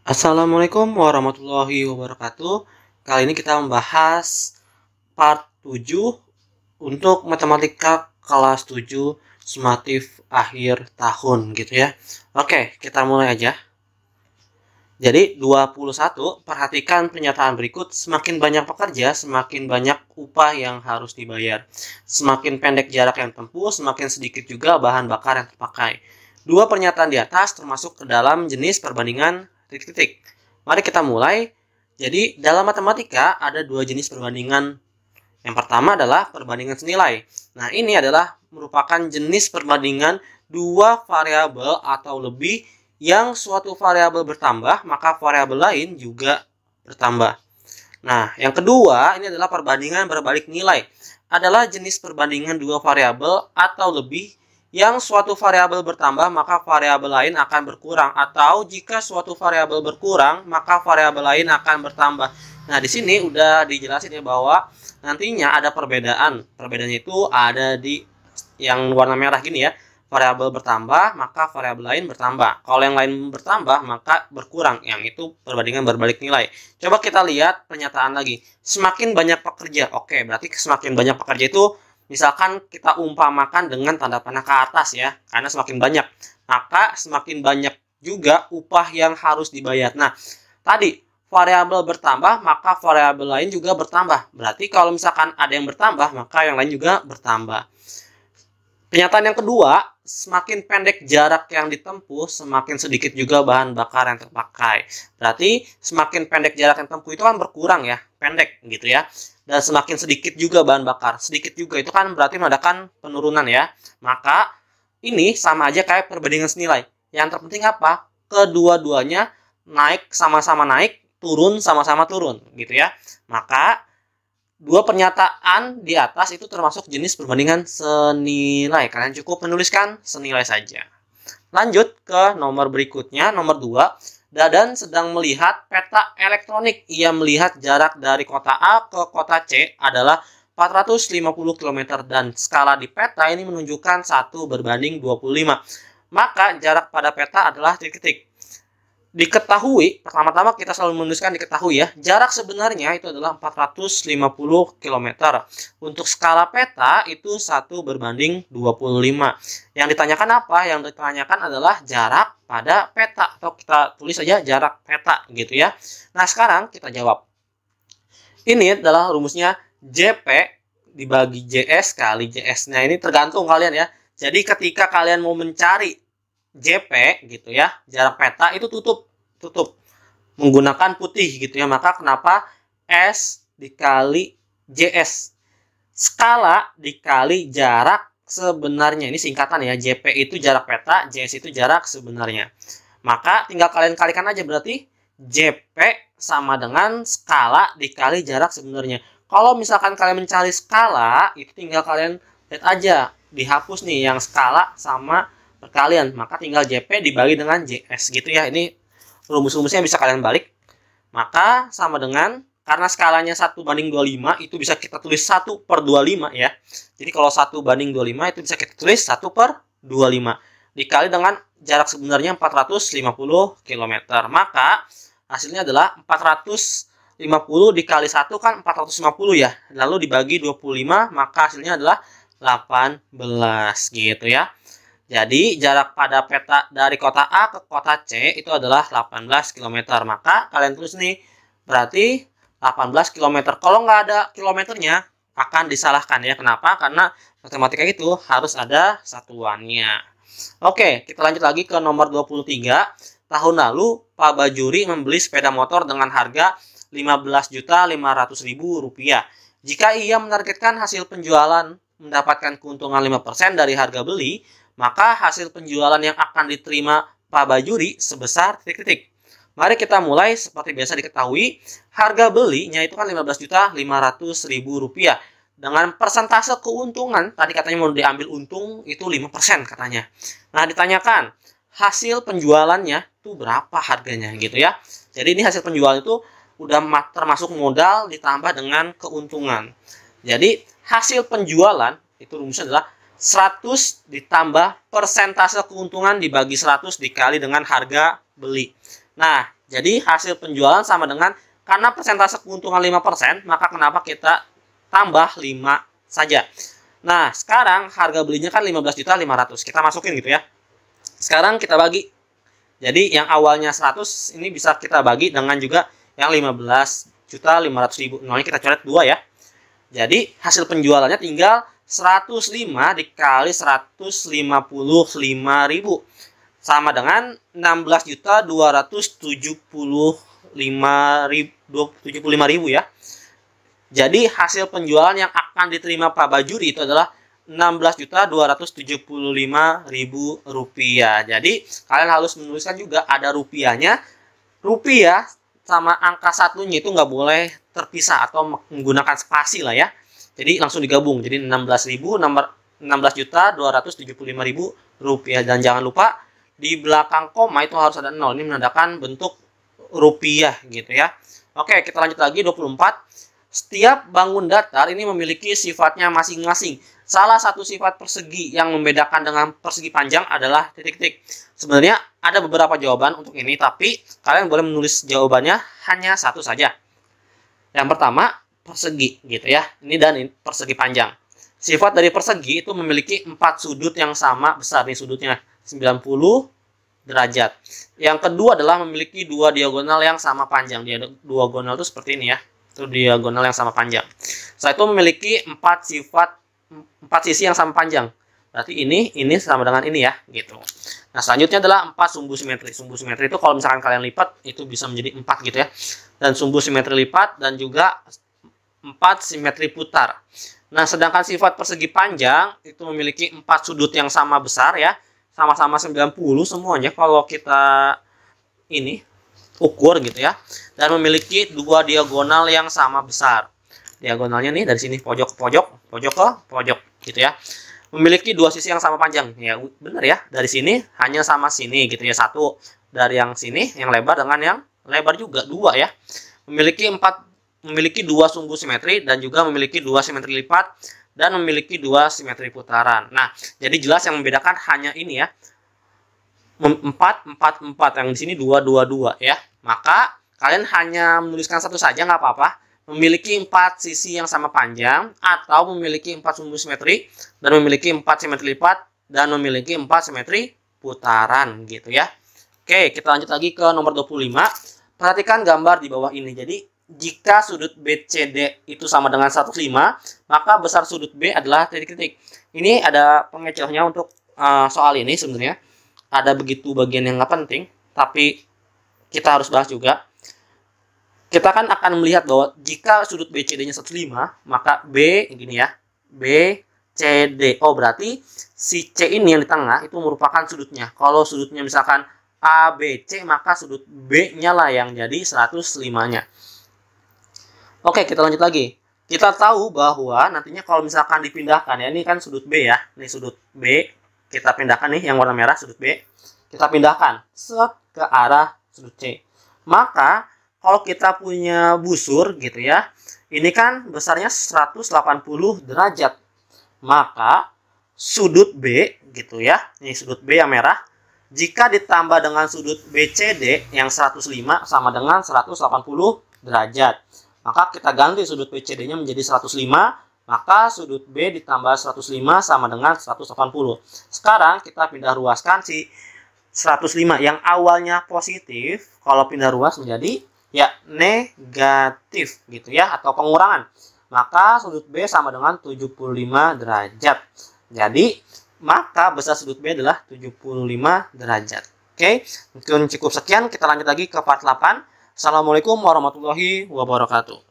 Assalamualaikum warahmatullahi wabarakatuh. Kali ini kita membahas part 7 untuk matematika kelas 7 sumatif akhir tahun gitu ya. Oke, kita mulai aja. Jadi 21, perhatikan pernyataan berikut. Semakin banyak pekerja, semakin banyak upah yang harus dibayar. Semakin pendek jarak yang tempuh, semakin sedikit juga bahan bakar yang terpakai. Dua pernyataan di atas termasuk ke dalam jenis perbandingan titik-titik. Mari kita mulai. Jadi dalam matematika ada dua jenis perbandingan. Yang pertama adalah perbandingan senilai. Nah, ini adalah merupakan jenis perbandingan dua variabel atau lebih yang suatu variabel bertambah, maka variabel lain juga bertambah. Nah, yang kedua ini adalah perbandingan berbalik nilai. Adalah jenis perbandingan dua variabel atau lebih yang suatu variabel bertambah, maka variabel lain akan berkurang, atau jika suatu variabel berkurang, maka variabel lain akan bertambah. Nah, di sini udah dijelasin ya bahwa nantinya ada perbedaan. Perbedaannya itu ada di yang warna merah gini ya. Variabel bertambah, maka variabel lain bertambah. Kalau yang lain bertambah, maka berkurang. Yang itu perbandingan berbalik nilai. Coba kita lihat pernyataan lagi. Semakin banyak pekerja. Oke, berarti semakin banyak pekerja itu misalkan kita umpamakan dengan tanda panah ke atas ya. Karena semakin banyak, maka semakin banyak juga upah yang harus dibayar. Nah, tadi variabel bertambah, maka variabel lain juga bertambah. Berarti kalau misalkan ada yang bertambah, maka yang lain juga bertambah. Pernyataan yang kedua, semakin pendek jarak yang ditempuh, semakin sedikit juga bahan bakar yang terpakai. Berarti semakin pendek jarak yang ditempuh itu kan berkurang ya, pendek gitu ya. Dan semakin sedikit juga bahan bakar. Sedikit juga itu kan berarti menandakan penurunan ya. Maka ini sama aja kayak perbandingan senilai. Yang terpenting apa? Kedua-duanya naik sama-sama naik, turun sama-sama turun gitu ya. Maka dua pernyataan di atas itu termasuk jenis perbandingan senilai. Kalian cukup menuliskan senilai saja. Lanjut ke nomor berikutnya, nomor 2. Dadan sedang melihat peta elektronik. Ia melihat jarak dari kota A ke kota C adalah 450 km dan skala di peta ini menunjukkan 1:25. Maka jarak pada peta adalah titik-titik. Diketahui, pertama-tama kita selalu menuliskan diketahui ya, jarak sebenarnya itu adalah 450 km. Untuk skala peta itu 1:25. Yang ditanyakan apa? Yang ditanyakan adalah jarak pada peta, atau kita tulis saja jarak peta gitu ya. Nah, sekarang kita jawab. Ini adalah rumusnya JP dibagi JS kali JS. Nah, ini tergantung kalian ya. Jadi ketika kalian mau mencari JP gitu ya, jarak peta itu tutup menggunakan putih gitu ya. Maka kenapa S dikali JS, skala dikali jarak sebenarnya. Ini singkatan ya, JP itu jarak peta, JS itu jarak sebenarnya. Maka tinggal kalian kalikan aja, berarti JP sama dengan skala dikali jarak sebenarnya. Kalau misalkan kalian mencari skala, itu tinggal kalian lihat aja, dihapus nih yang skala sama perkalian, maka tinggal JP dibagi dengan JS gitu ya. Ini rumus-rumusnya bisa kalian balik. Maka sama dengan, karena skalanya 1:25 itu bisa kita tulis 1/25 ya. Jadi kalau 1:25 itu bisa kita tulis 1/25 dikali dengan jarak sebenarnya 450 km. Maka hasilnya adalah 450 dikali 1 kan 450 ya. Lalu dibagi 25, maka hasilnya adalah 18 gitu ya. Jadi jarak pada peta dari kota A ke kota C itu adalah 18 km. Maka kalian tulis nih, berarti 18 km. Kalau nggak ada kilometernya akan disalahkan ya. Kenapa? Karena matematika itu harus ada satuannya. Oke, kita lanjut lagi ke nomor 23. Tahun lalu Pak Bajuri membeli sepeda motor dengan harga Rp15.500.000. Jika ia menargetkan hasil penjualan mendapatkan keuntungan 5% dari harga beli, maka hasil penjualan yang akan diterima Pak Bajuri sebesar titik-titik. Mari kita mulai. Seperti biasa diketahui, harga belinya itu kan Rp15.500.000. Dengan persentase keuntungan, tadi katanya mau diambil untung itu 5% katanya. Nah, ditanyakan hasil penjualannya itu berapa harganya gitu ya. Jadi ini hasil penjualan itu udah termasuk modal ditambah dengan keuntungan. Jadi hasil penjualan itu rumusnya adalah 100 ditambah persentase keuntungan dibagi 100 dikali dengan harga beli. Nah, Jadi hasil penjualan sama dengan, karena persentase keuntungan 5%, maka kenapa kita tambah 5 saja. Nah, sekarang harga belinya kan 15.500.000. Kita masukin gitu ya. Sekarang kita bagi. Jadi yang awalnya 100 ini bisa kita bagi dengan juga yang 15.500.000. Nolnya kita coret 2 ya. Jadi hasil penjualannya tinggal 105 dikali 155.000 sama dengan 16.275.000 ya. Jadi hasil penjualan yang akan diterima Pak Bajuri itu adalah 16.275.000 rupiah. Jadi kalian harus menuliskan juga ada rupiahnya. Rupiah sama angka satunya itu nggak boleh terpisah atau menggunakan spasi lah ya. Jadi langsung digabung. Jadi 16.275.000 rupiah. Dan jangan lupa di belakang koma itu harus ada 0. Ini menandakan bentuk rupiah gitu ya. Oke, kita lanjut lagi 24. Setiap bangun datar ini memiliki sifatnya masing-masing. Salah satu sifat persegi yang membedakan dengan persegi panjang adalah titik-titik. Sebenarnya ada beberapa jawaban untuk ini, tapi kalian boleh menulis jawabannya hanya satu saja. Yang pertama, persegi gitu ya. Ini dan ini persegi panjang. Sifat dari persegi itu memiliki 4 sudut yang sama besar. Nih sudutnya 90 derajat. Yang kedua adalah memiliki 2 diagonal yang sama panjang. Diagonal itu seperti ini ya. Itu diagonal yang sama panjang. Setelah itu memiliki 4 sisi yang sama panjang. Berarti ini sama dengan ini ya, gitu. Nah, selanjutnya adalah 4 sumbu simetri. Sumbu simetri itu kalau misalkan kalian lipat itu bisa menjadi 4 gitu ya. Dan sumbu simetri lipat dan juga 4 simetri putar. Nah, sedangkan sifat persegi panjang itu memiliki 4 sudut yang sama besar ya. Sama-sama 90 semuanya kalau kita ini ukur gitu ya, dan memiliki 2 diagonal yang sama besar. Diagonalnya nih dari sini pojok ke pojok, pojok ke pojok gitu ya. Memiliki 2 sisi yang sama panjang. Ya benar ya, dari sini hanya sama sini gitu ya, 1 dari yang sini yang lebar dengan yang lebar juga 2 ya. Memiliki 2 sumbu simetri dan juga memiliki 2 simetri lipat dan memiliki 2 simetri putaran. Nah, jadi jelas yang membedakan hanya ini ya. 4 yang di sini 2 ya. Maka kalian hanya menuliskan satu saja nggak apa-apa. Memiliki 4 sisi yang sama panjang atau memiliki 4 sumbu simetri dan memiliki 4 simetri lipat dan memiliki 4 simetri putaran gitu ya. Oke, kita lanjut lagi ke nomor 25. Perhatikan gambar di bawah ini. Jadi jika sudut BCD itu sama dengan 105, maka besar sudut B adalah titik-titik. Ini ada pengecohnya untuk soal ini sebenarnya. Ada begitu bagian yang nggak penting, tapi kita harus bahas juga. Kita kan akan melihat bahwa jika sudut BCD-nya 105, maka B gini ya, BCD. Oh, berarti si C ini yang di tengah itu merupakan sudutnya. Kalau sudutnya misalkan ABC, maka sudut B-nya lah yang jadi 105-nya. Oke, kita lanjut lagi. Kita tahu bahwa nantinya kalau misalkan dipindahkan ya, ini kan sudut B ya, ini sudut B. Kita pindahkan nih yang warna merah sudut B. Kita pindahkan ke arah sudut C. Maka kalau kita punya busur gitu ya. Ini kan besarnya 180 derajat. Maka sudut B gitu ya. Ini sudut B yang merah. Jika ditambah dengan sudut BCD yang 105 sama dengan 180 derajat. Maka kita ganti sudut BCD-nya menjadi 105. Maka sudut B ditambah 105 sama dengan 180. Sekarang kita pindah ruaskan si 105 yang awalnya positif. Kalau pindah ruas menjadi ya negatif gitu ya, atau pengurangan. Maka sudut B sama dengan 75 derajat. Jadi maka besar sudut B adalah 75 derajat. Oke, mungkin cukup sekian. Kita lanjut lagi ke part 8. Assalamualaikum warahmatullahi wabarakatuh.